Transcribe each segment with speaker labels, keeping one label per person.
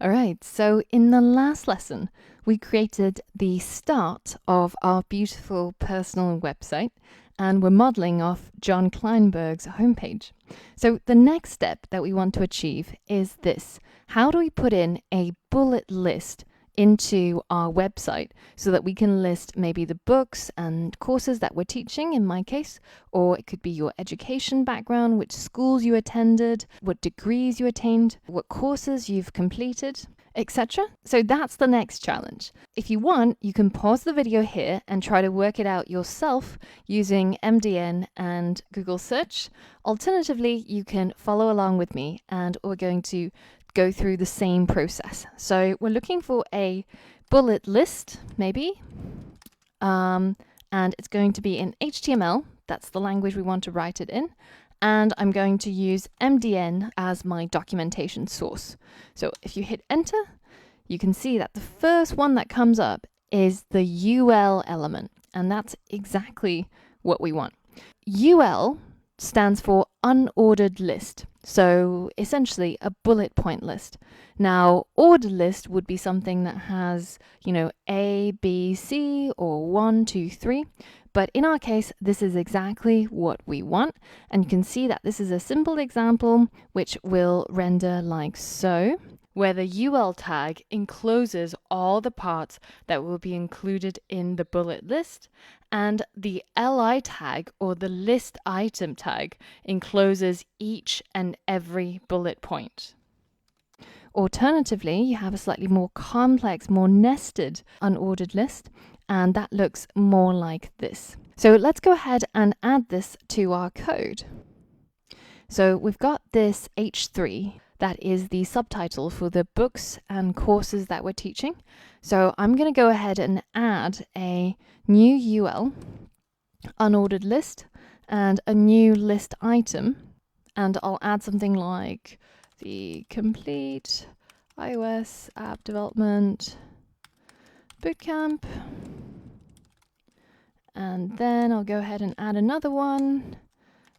Speaker 1: All right, so in the last lesson, we created the start of our beautiful personal website, and we're modeling off John Kleinberg's homepage. So the next step that we want to achieve is this. How do we put in a bullet list into our website so that we can list maybe the books and courses that we're teaching, in my case, or it could be your education background, which schools you attended, what degrees you attained, what courses you've completed, etc. So that's the next challenge. If you want, you can pause the video here and try to work it out yourself using MDN and Google search. Alternatively, you can follow along with me and we're going to go through the same process. So we're looking for a bullet list, maybe, and it's going to be in HTML. That's the language we want to write it in. And I'm going to use MDN as my documentation source. So if you hit enter, you can see that the first one that comes up is the UL element, and that's exactly what we want. UL stands for unordered list. So essentially a bullet point list. Now, ordered list would be something that has, A, B, C, or 1, 2, 3. But in our case, this is exactly what we want. And you can see that this is a simple example which will render like so, where the UL tag encloses all the parts that will be included in the bullet list, and the LI tag, or the list item tag, encloses each and every bullet point. Alternatively, you have a slightly more complex, more nested unordered list, and that looks more like this. So let's go ahead and add this to our code. So we've got this H3, that is the subtitle for the books and courses that we're teaching. So I'm going to go ahead and add a new UL, unordered list, and a new list item. And I'll add something like the complete iOS app development bootcamp. And then I'll go ahead and add another one,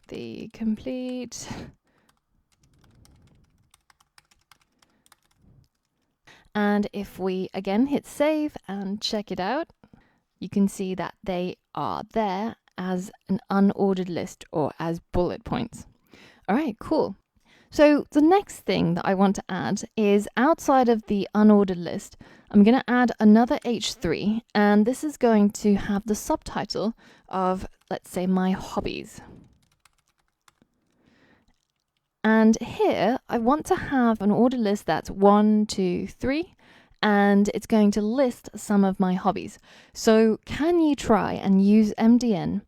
Speaker 1: the complete And if we again hit save and check it out, you can see that they are there as an unordered list or as bullet points. All right, cool. So the next thing that I want to add is outside of the unordered list, I'm going to add another H3, and this is going to have the subtitle of, let's say, my hobbies. And here I want to have an ordered list that's 1, 2, 3, and it's going to list some of my hobbies. So can you try and use MDN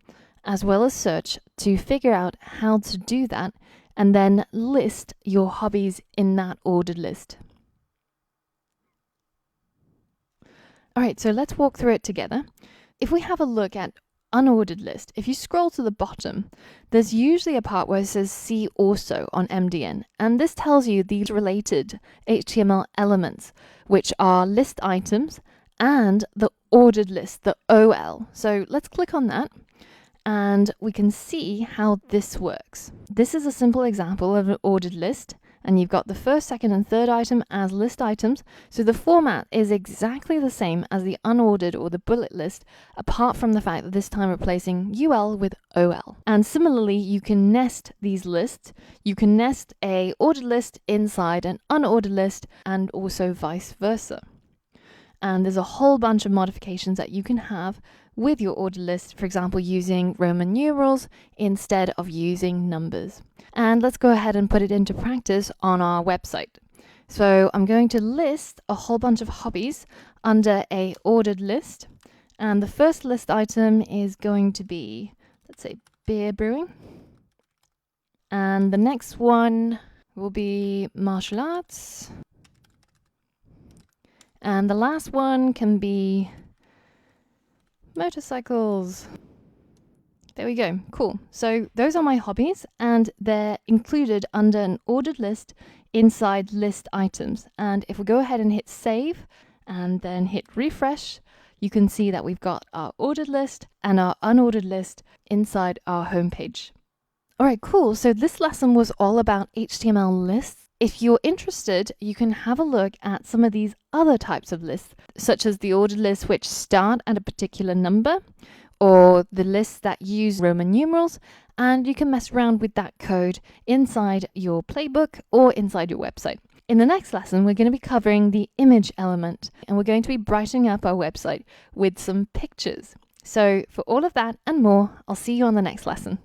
Speaker 1: as well as search to figure out how to do that and then list your hobbies in that ordered list? All right, so let's walk through it together. If we have a look at unordered list, if you scroll to the bottom, there's usually a part where it says see also on MDN, and this tells you these related HTML elements, which are list items and the ordered list, the OL. So let's click on that and we can see how this works. This is a simple example of an ordered list, and you've got the first, second, and third item as list items. So the format is exactly the same as the unordered or the bullet list, apart from the fact that this time we're replacing UL with OL. And similarly, you can nest these lists. You can nest a ordered list inside an unordered list, and also vice versa. And there's a whole bunch of modifications that you can have with your ordered list, for example, using Roman numerals instead of using numbers. And let's go ahead and put it into practice on our website. So I'm going to list a whole bunch of hobbies under a ordered list. And the first list item is going to be, let's say, beer brewing. And the next one will be martial arts. And the last one can be motorcycles. There we go. Cool. So those are my hobbies, and they're included under an ordered list inside list items. And if we go ahead and hit save and then hit refresh, you can see that we've got our ordered list and our unordered list inside our homepage. All right, cool. So this lesson was all about HTML lists If you're interested, you can have a look at some of these other types of lists, such as the ordered lists which start at a particular number, or the lists that use Roman numerals, and you can mess around with that code inside your playbook or inside your website. In the next lesson, we're going to be covering the image element, and we're going to be brightening up our website with some pictures. So for all of that and more, I'll see you on the next lesson.